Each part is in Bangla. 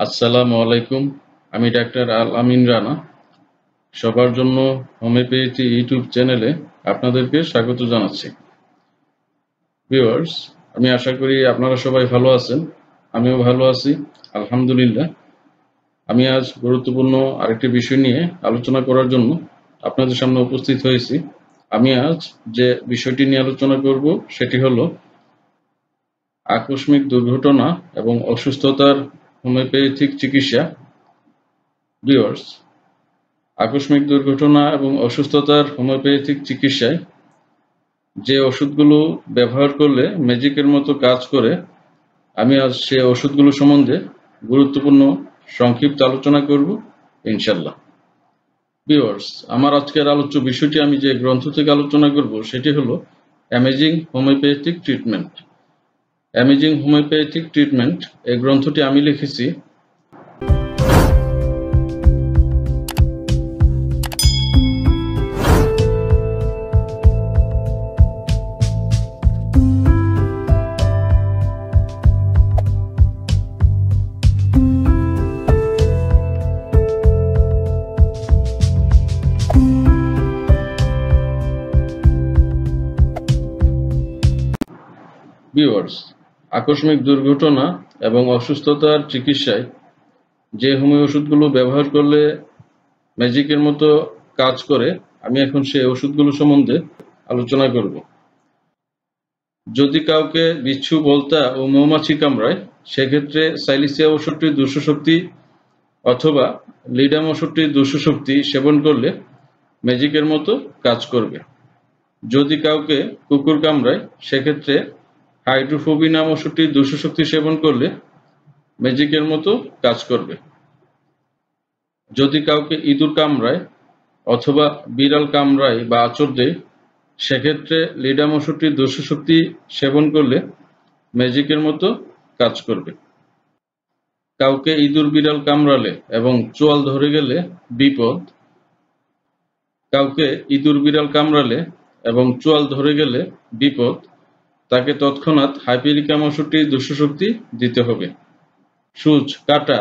আসসালামু আলাইকুম। আমি ডাক্তার আল আমিন রানা। সবার জন্য হোমিওপ্যাথি ইউটিউব চ্যানেলে আপনাদেরকে স্বাগত জানাচ্ছি। ভিউয়ার্স, আমি আশা করি আপনারা সবাই ভালো আছেন। আমিও ভালো আছি, আলহামদুলিল্লাহ। আমি আজ গুরুত্বপূর্ণ আরেকটি বিষয় নিয়ে আলোচনা করার জন্য আপনাদের সামনে উপস্থিত হয়েছি। আমি আজ যে বিষয়টি নিয়ে আলোচনা করব সেটি হলো আকস্মিক দুর্ঘটনা এবং অসুস্থতার হোমিওপ্যাথিক চিকিৎসা। ভিউয়ার্স, আকস্মিক দুর্ঘটনা এবং অসুস্থতার হোমিওপ্যাথিক চিকিৎসায় যে ওষুধগুলো ব্যবহার করলে ম্যাজিকের মতো কাজ করে, আমি আজ সে ওষুধগুলো সম্বন্ধে গুরুত্বপূর্ণ সংক্ষিপ্ত আলোচনা করব ইনশাল্লাহ। ভিউয়ার্স, আমার আজকের আলোচ্য বিষয়টি আমি যে গ্রন্থ থেকে আলোচনা করব সেটি হলো amazing homeopathic treatment. Amazing homeopathic treatment এই গ্রন্থটি আমি লিখেছি ভিউয়ার্স, আকস্মিক দুর্ঘটনা এবং অসুস্থতার চিকিৎসায় যে হোমিও ওষুধগুলো ব্যবহার করলে ম্যাজিকের মতো কাজ করে, আমি এখন সেই ওষুধগুলো সম্বন্ধে আলোচনা করব। যদি কাউকে বিচ্ছু, বলতা ও মৌমাছি কামড়ায়, সেক্ষেত্রে সাইলিসিয়া ওষুধটির দুঃশক্তি অথবা লিডাম ওষুধটির দুঃশক্তি সেবন করলে ম্যাজিকের মতো কাজ করবে। যদি কাউকে কুকুর কামড়ায়, সেক্ষেত্রে হাইড্রোফোবিনাম ওষুধটির দুঃশক্তি সেবন করলে ম্যাজিকের মতো কাজ করবে। যদি কাউকে ইঁদুর কামড়ায় অথবা বিড়াল কামড়ায় বা আঁচড় দেয়, সেক্ষেত্রে লিডাম ওষুধটির দুঃশক্তি সেবন করলে ম্যাজিকের মতো কাজ করবে। কাউকে ইঁদুর বিড়াল কামড়ালে এবং চোয়াল ধরে গেলে বিপদ। কাউকে ইঁদুর বিড়াল কামড়ালে এবং চোয়াল ধরে গেলে বিপদ, তাকে তৎক্ষণাৎ হাইপেরিকাম ওষুধটির দুঃশক্তি দিতে হবে। সূচ, কাঁটা,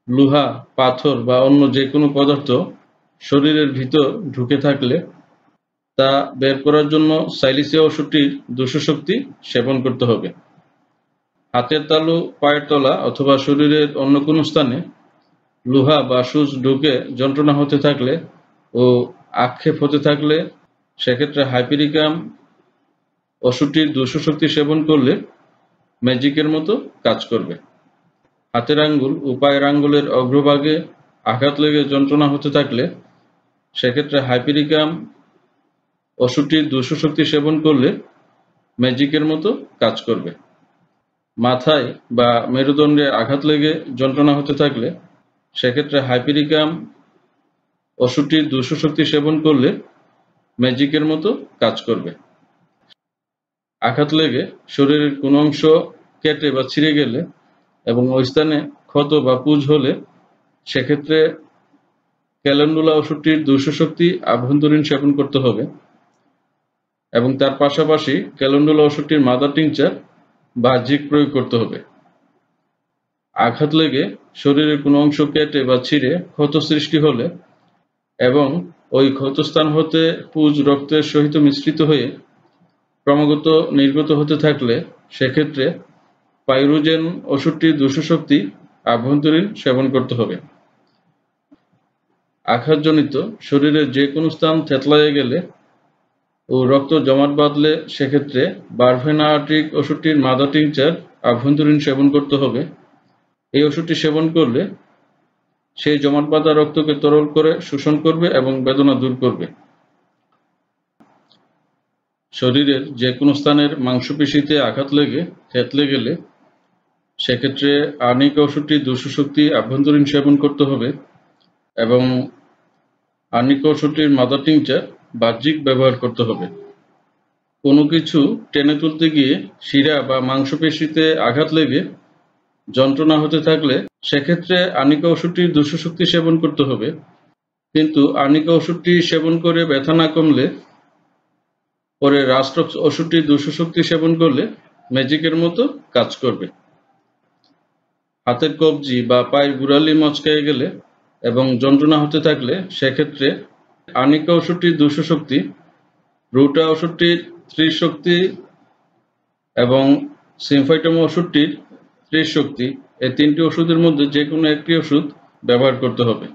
লোহা, পাথর বা অন্য যে কোনো পদার্থ শরীরের ভিতর ঢুকে থাকলে তা বের করার জন্য সাইলিসিয়া ওষুধটির দুঃশক্তি সেবন করতে হবে। হাতের তালু, পায়ের তলা অথবা শরীরের অন্য কোনো স্থানে লোহা বা সূচ ঢুকে যন্ত্রণা হতে থাকলে ও আক্ষেপ হতে থাকলে, সেক্ষেত্রে হাইপেরিকাম ওষুধটির দুঃশক্তি সেবন করলে ম্যাজিকের মতো কাজ করবে। হাতের আঙ্গুল ও পায়ের আঙ্গুলের অগ্রভাগে আঘাত লেগে যন্ত্রণা হতে থাকলে, সেক্ষেত্রে হাইপেরিকাম ওষুধটির দুঃশক্তি সেবন করলে ম্যাজিকের মতো কাজ করবে। মাথায় বা মেরুদণ্ডে আঘাত লেগে যন্ত্রণা হতে থাকলে, সেক্ষেত্রে হাইপেরিকাম ওষুধটির দুঃশক্তি সেবন করলে ম্যাজিকের মতো কাজ করবে। আঘাত লেগে শরীরের কোনো অংশ কেটে বা ছিঁড়ে গেলে এবং ওই স্থানে ক্ষত বা পুঁজ হলে, সেক্ষেত্রে ক্যালেন্ডুলা ওষুধটির দুঃশক্তি আভ্যন্তরীণ সেবন করতে হবে এবং তার পাশাপাশি ক্যালেন্ডুলা ওষুধটির মাদার টিংচার বাহ্যিক প্রয়োগ করতে হবে। আঘাত লেগে শরীরের কোনো অংশ কেটে বা ছিঁড়ে ক্ষত সৃষ্টি হলে এবং ওই ক্ষতস্থান হতে পুঁজ রক্তের সহিত মিশ্রিত হয়ে ক্রমাগত নির্গত হতে থাকলে, সেক্ষেত্রে পাইরোজেন ওষুধটির দুঃশক্তি আভ্যন্তরীণ সেবন করতে হবে। আঘাতজনিত শরীরের যে কোনো স্থান থেতলায়ে গেলে ও রক্ত জমাট বাঁধলে, সেক্ষেত্রে বারভেনাআট্রিক ওষুধটির মাদার টিংচার আভ্যন্তরীণ সেবন করতে হবে। এই ওষুধটি সেবন করলে সেই জমাট বাঁধা রক্তকে তরল করে শোষণ করবে এবং বেদনা দূর করবে। শরীরের যে কোনো স্থানের মাংসপেশিতে আঘাত লেগে থেতলে গেলে, সেক্ষেত্রে আর্নিকা ওষুধটির দুঃশক্তি আভ্যন্তরীণ সেবন করতে হবে এবং আর্নিকা ওষুধটির মাদার টিংচার বাহ্যিক ব্যবহার করতে হবে। কোনো কিছু টেনে তুলতে গিয়ে শিরা বা মাংসপেশিতে আঘাত লেগে যন্ত্রণা হতে থাকলে, সেক্ষেত্রে আর্নিকা ওষুধটির দুঃশক্তি সেবন করতে হবে। কিন্তু আর্নিকা ওষুধটি সেবন করে ব্যথা না কমলে, পরে রাস্টক্স ওষুধটির দুঃশক্তি সেবন করলে ম্যাজিকের মতো কাজ করবে। হাতের কবজি বা পায়ের গোড়ালি মচকায়ে গেলে এবং যন্ত্রণা হতে থাকলে সেক্ষেত্রে আর্নিকা ওষুধটির 200 শক্তি, রুটা ওষুধটির 30 শক্তি এবং সিমফাইটম ওষুধটির 30 শক্তি, এই 3টি ওষুধের মধ্যে যে কোনো একটি ওষুধ ব্যবহার করতে হবে।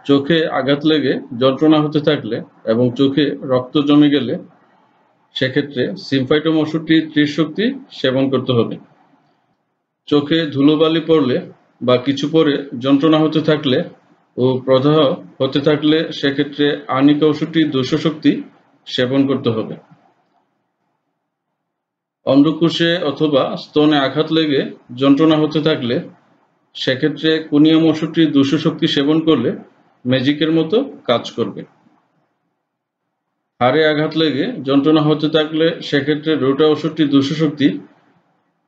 চোখে আঘাত লেগে যন্ত্রণা হতে থাকলে এবং চোখে রক্ত জমে গেলে সেক্ষেত্রে সিমফাইটম ওষুধটি 30 শক্তি সেবন করতে হবে। চোখে ধুলোবালি পড়লে বা কিছু পরে যন্ত্রণা হতে থাকলে ও প্রদাহ হতে থাকলে সেক্ষেত্রে আর্নিকা ওষুধটি 200 শক্তি সেবন করতে হবে। অন্ডকোষে অথবা স্তনে আঘাত লেগে যন্ত্রণা হতে থাকলে সেক্ষেত্রে কোনিয়াম ওষুধটি 200 শক্তি সেবন করলে ম্যাজিকের মতো কাজ করবে। হাড়ে আঘাত লেগে যন্ত্রণা হতে থাকলে সেক্ষেত্রে রোটা ওষুধটি 200 শক্তি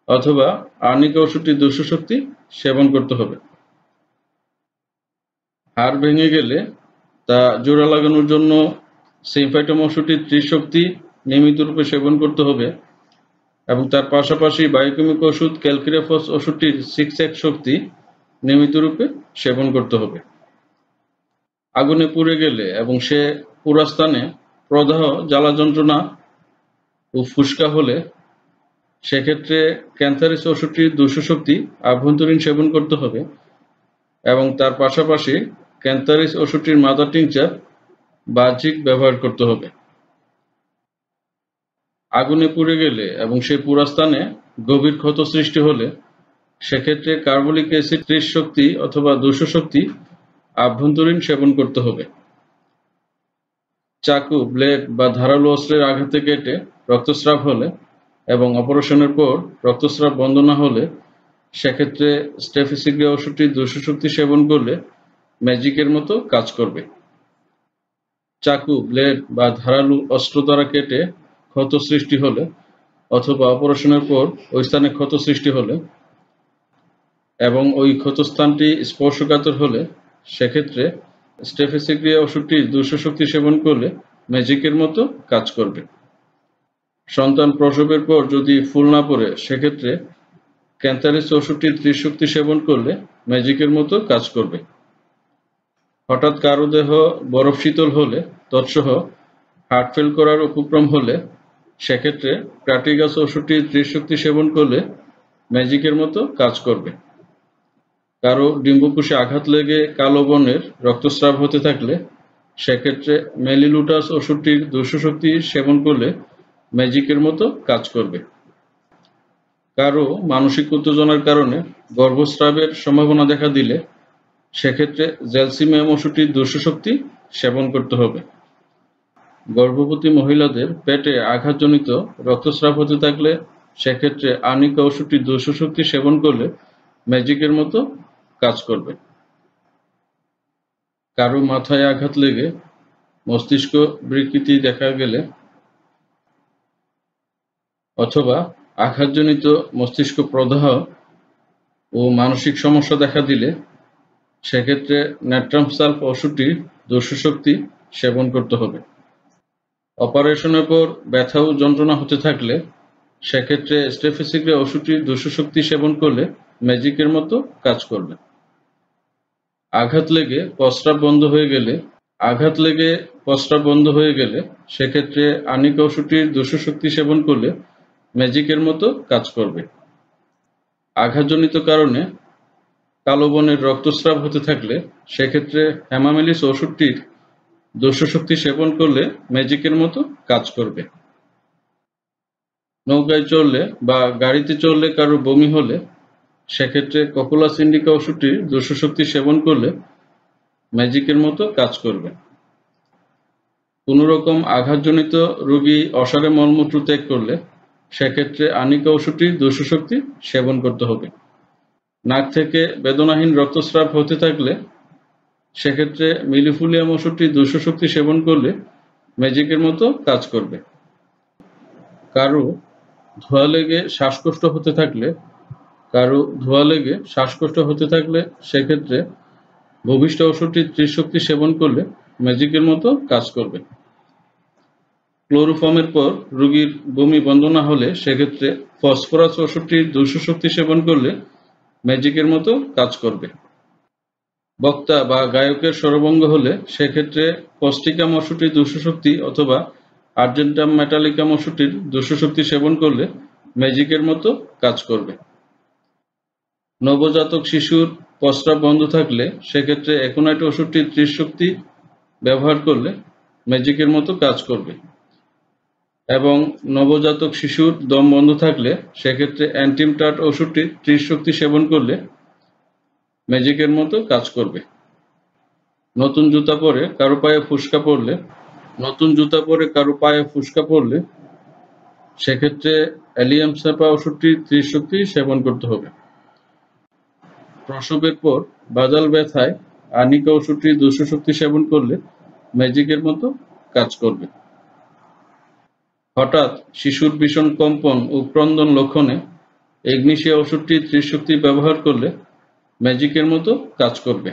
অথবা আর্নিকা ওষুধটি 200 শক্তি সেবন করতে হবে। হাড় ভেঙে গেলে তা জোড়া লাগানোর জন্য সিমফাইটম ওষুধটি 30 শক্তি নিয়মিত রূপে সেবন করতে হবে এবং তার পাশাপাশি বায়োকেমিক ওষুধ ক্যালকিরাফস ওষুধটির 6x শক্তি নিয়মিত রূপে সেবন করতে হবে। আগুনে পুড়ে গেলে এবং সে পুরা স্থানে প্রদাহ, জ্বালা যন্ত্রণা ও ফুসকা হলে সেক্ষেত্রে ক্যান্থারিস ওষুধটির 200 শক্তি আভ্যন্তরীণ সেবন করতে হবে এবং তার পাশাপাশি ক্যান্থারিস ওষুধটির মাদার টিংচার বাহ্যিক ব্যবহার করতে হবে। আগুনে পুড়ে গেলে এবং সেই পুরা স্থানে গভীর ক্ষত সৃষ্টি হলে সেক্ষেত্রে কার্বলিক অ্যাসিড 30 শক্তি অথবা 200 শক্তি আভ্যন্তরীণ সেবন করতে হবে। চাকু, ব্লেড বা ধারালো অস্ত্রের আঘাতে কেটে রক্তস্রাব হলে এবং অপারেশনের পর রক্তস্রাব বন্ধ না হলে সেক্ষেত্রে স্টেফিসিগ্রিয়া ওষুধটি 200 শক্তি সেবন করলে ম্যাজিকের মতো কাজ করবে। চাকু, ব্লেড বা ধারালো অস্ত্র দ্বারা কেটে ক্ষত সৃষ্টি হলে অথবা অপারেশনের পর ওই স্থানে ক্ষত সৃষ্টি হলে এবং ওই ক্ষতস্থানটি স্পর্শকাতর হলে সেক্ষেত্রে স্টেফিসিগ্রিয়া ওষুধটি 200 শক্তি সেবন করলে ম্যাজিকের মতো কাজ করবে। সন্তান প্রসবের পর যদি ফুল না পড়ে সেক্ষেত্রে ক্যান্থারিস ওষুধটি 30 শক্তি সেবন করলে ম্যাজিকের মতো কাজ করবে। হঠাৎ কারো দেহ বরফ শীতল হলে তৎসহ হার্ট ফেল করার উপক্রম হলে সেক্ষেত্রে প্রাটিগাস ওষুধটি 30 শক্তি সেবন করলে ম্যাজিকের মতো কাজ করবে। কারো ডিম্বকোষে আঘাত লেগে কালো বর্ণের রক্তস্রাব হতে থাকলে সেক্ষেত্রে মেলিলুটাস ওষুধটির 200 শক্তি সেবন করলে ম্যাজিকের মতো কাজ করবে। কারো মানসিক উত্তেজনার কারণে গর্ভস্রাবের সম্ভাবনা দেখা দিলে সেক্ষেত্রে জ্যালসিমিয়াম ওষুধটির 200 শক্তি সেবন করতে হবে। গর্ভবতী মহিলাদের পেটে আঘাতজনিত রক্তস্রাব হতে থাকলে সেক্ষেত্রে আর্নিকা ওষুধটি 200 শক্তি সেবন করলে ম্যাজিকের মতো কাজ করবে। কারো মাথায় আঘাত লেগে মস্তিষ্ক বিকৃতি দেখা গেলে অথবা আঘাতজনিত মস্তিষ্ক প্রদাহ ও মানসিক সমস্যা দেখা দিলে সেক্ষেত্রে ন্যাট্রামসালফ ওষুধটি 200 শক্তি সেবন করতে হবে। অপারেশনের পর ব্যথা ও যন্ত্রণা হতে থাকলে সেক্ষেত্রে স্টেফিসিগ্রিয়া ওষুধটি 200 শক্তি সেবন করলে ম্যাজিকের মতো কাজ করবে। আঘাত লেগে প্রস্রাব বন্ধ হয়ে গেলে সেক্ষেত্রে আর্নিকা ওষুধটির 200 শক্তি সেবন করলে ম্যাজিকের মতো কাজ করবে। আঘাতজনিত কারণে কালো বর্ণের রক্তস্রাব হতে থাকলে সেক্ষেত্রে হেমামেলিস ওষুধটির 200 শক্তি সেবন করলে ম্যাজিকের মতো কাজ করবে। নৌকায় চড়লে বা গাড়িতে চড়লে কারো বমি হলে সেক্ষেত্রে কপোলাস ইন্ডিকা ওষুধটির 200 শক্তি সেবন করলে ম্যাজিকের মতো কাজ করবে। কোনো রকম আঘাতজনিত রোগী অসারে মলমূত্র ত্যাগ করলে সেক্ষেত্রে আর্নিকা ওষুধটির 200 শক্তি সেবন করতে হবে। নাক থেকে বেদনাহীন রক্তস্রাব হতে থাকলে সেক্ষেত্রে মিলিফুলিয়াম ওষুধটি 200 শক্তি সেবন করলে ম্যাজিকের মতো কাজ করবে। কারো ধোঁয়া লেগে শ্বাসকষ্ট হতে থাকলে সেক্ষেত্রে ভূমিষ্ঠ ওষুধটি 30 শক্তি সেবন করলে ম্যাজিকের মতো কাজ করবে। ক্লোরোফর্মের পর রোগীর বমি বন্ধ না হলে সেক্ষেত্রে ফসফরাস ওষুধটি 200 শক্তি সেবন করলে ম্যাজিকের মতো কাজ করবে। বক্তা বা গায়কের স্বরভঙ্গ হলে সেক্ষেত্রে কস্টিকা মশাটির দুষ্টশক্তি অথবা আর্জেন্টাম মেটালিকা মশাটির দুষ্টশক্তি সেবন করলে ম্যাজিকের মতো কাজ করবে। নবজাতক শিশুর প্রস্রাব বন্ধ থাকলে সেক্ষেত্রে অ্যাকোনাইট ওষুধটির ত্রিশক্তি ব্যবহার করলে ম্যাজিকের মতো কাজ করবে। এবং নবজাতক শিশুর দম বন্ধ থাকলে সেক্ষেত্রে অ্যান্টিমটাট ওষুধটির ত্রিশক্তি সেবন করলে ম্যাজিকের মতো কাজ করবে। নতুন জুতা পরে কারো পায়ে ফুসকা পড়লে সেক্ষেত্রে অ্যালিয়াম স্যাপা ওষুধটির ত্রিশক্তি সেবন করতে হবে। প্রসবের পর বাদাল ব্যথায় আর্নিকা ওষুধটির দুষ্টশক্তি সেবন করলে ম্যাজিকের মতো কাজ করবে। হঠাৎ শিশুর ভীষণ কম্পন ও ক্রন্দন লক্ষণে এগনিশিয়া ওষুধটির ত্রিশক্তি ব্যবহার করলে ম্যাজিকের মতো কাজ করবে।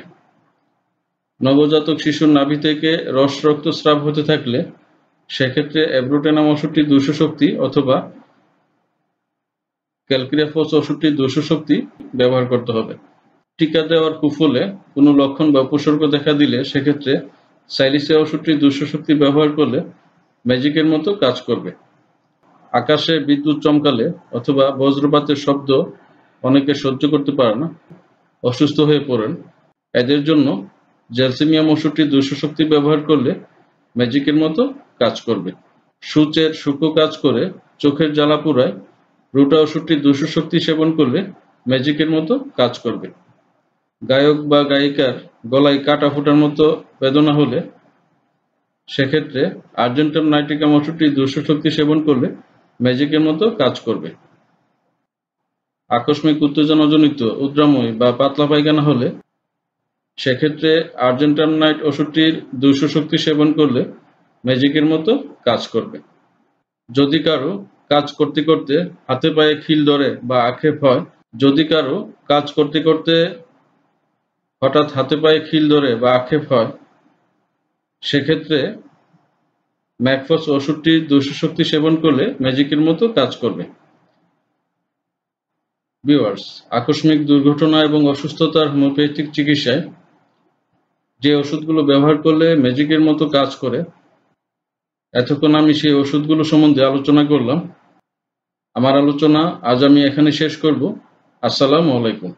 নবজাতক শিশুর নাভি থেকে রক্তস্রাব হতে থাকলে সেক্ষেত্রে অ্যাব্রোটেনাম ওষুধটির দুষ্টশক্তি অথবা ক্যালক্রিয়াফস ওষুধটির দুষ্টশক্তি ব্যবহার করতে হবে। টিকা দেওয়ার কুফলে কোনো লক্ষণ বা উপসর্গ দেখা দিলে সেক্ষেত্রে সাইলিসিয়া ওষুধটির দুষ্টশক্তি ব্যবহার করলে ম্যাজিকের মতো কাজ করবে। আকাশে বিদ্যুৎ চমকালে অথবা বজ্রপাতের শব্দ অনেকে সহ্য করতে পারে না, অসুস্থ হয়ে পড়েন। এদের জন্য জ্যালসিমিয়াম ওষুধটির দুষ্টশক্তি ব্যবহার করলে ম্যাজিকের মতো কাজ করবে। সূচের শুষ্ক কাজ করে চোখের জ্বালা পোড়ায় রুটা ওষুধটির দুষ্টশক্তি সেবন করলে ম্যাজিকের মতো কাজ করবে। গায়ক বা গায়িকার গলায় কাটা ফোটার মতো বেদনা হলে সেক্ষেত্রে আর্জেন্টাম নাইট্রিকাম ওষুধটির দুষ্টশক্তি সেবন করলে ম্যাজিকের মতো কাজ করবে। আকস্মিক উত্তেজনাজনিত উদ্রাময় বা পাতলা পায়খানা হলে সেক্ষেত্রে আর্জেন্টাম নাইট ওষুধটির দুষ্টশক্তি সেবন করলে ম্যাজিকের মতো কাজ করবে। যদি কারো কাজ করতে করতে হাতে পায়ে খিল ধরে বা আক্ষেপ হয়, হঠাৎ হাতে পায়ে খিল ধরে বা আক্ষেপ হয়, সেক্ষেত্রে ম্যাকফস ওষুধটির দুষ্টশক্তি সেবন করলে ম্যাজিকের মতো কাজ করবে। ভিউয়ার্স, আকস্মিক দুর্ঘটনা এবং অসুস্থতার হোমিওপ্যাথিক চিকিৎসায় যে ওষুধগুলো ব্যবহার করলে ম্যাজিকের মতো কাজ করে, এতক্ষণ আমি সেই ওষুধগুলো সম্বন্ধে আলোচনা করলাম। আমার আলোচনা আজ আমি এখানে শেষ করব। আসসালামু আলাইকুম।